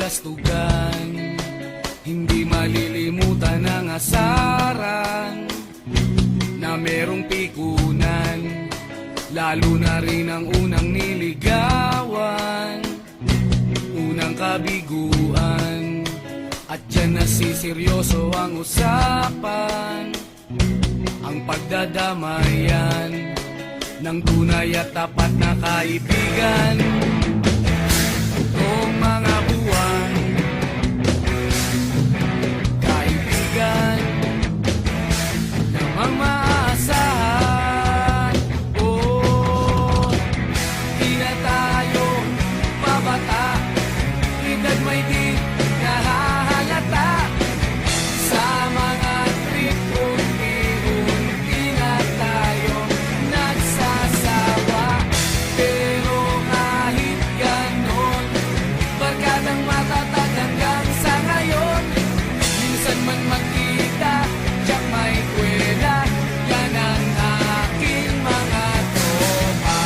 kabalastugan. Hindi malilimutan ang asaran na merong pikunan, lalo na rin ang unang niligawan, unang kabiguan. At dyan nasiseryoso ang usapan, ang pagdadamayan ng tunay at tapat na kaibigan. Noong mga buwan, kaibigan namang maaasahan. Oh, di na tayo babata, edad may di nahahalata. Sa mga trip, unti-unti na tayo nagsasawa. Pero kahit ganon, barkadang matatag hanggang sa ngayon. Minsan man magkita, tiyak may kwela, yan ang aking mga tropa.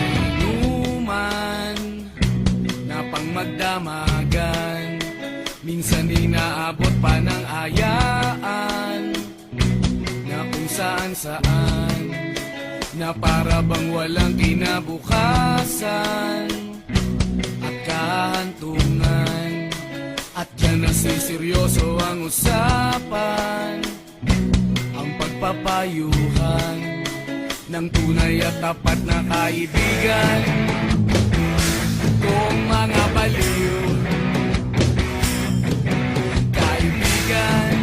Inuman na pang magdamagan, minsan inaabot pa ng ayaan, na kung saan-saan, na para bang walang kinabukasan at kahantungan. At dyan nasiseryoso ang usapan, ang pagpapayuhan ng tunay at tapat na kaibigan. Kung mga baliw, kaibigan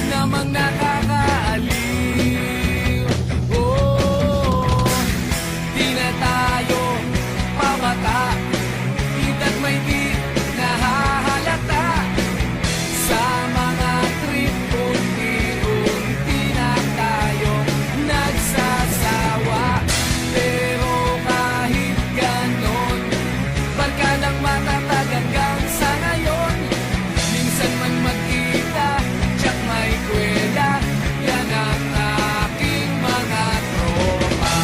namang nakakaaliw. Oh, di na tayo pabata, edad may di nahahalata. Sa mga trip, unti-unti na tayo nagsasawa. Pero kahit ganon, barkadang matatag hanggang sa ngayon. Minsan man magkita, tiyak may kwela, yan ang aking mga tropa.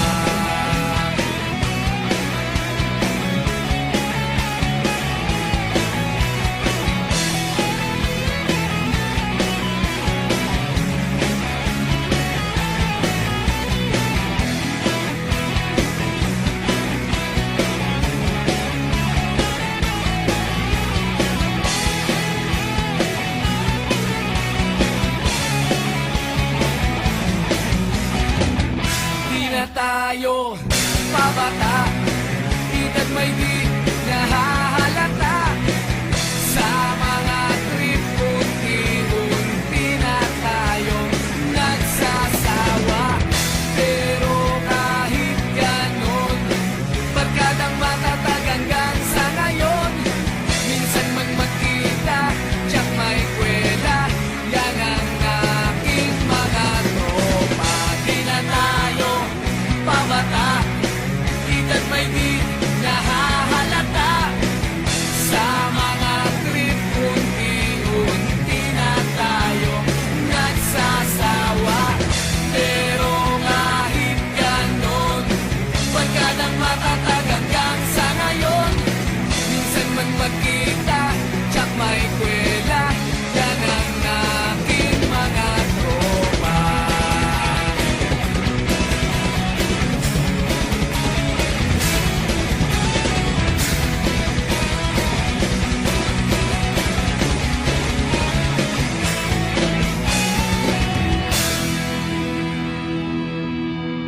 Di na tayo pabata, edad may di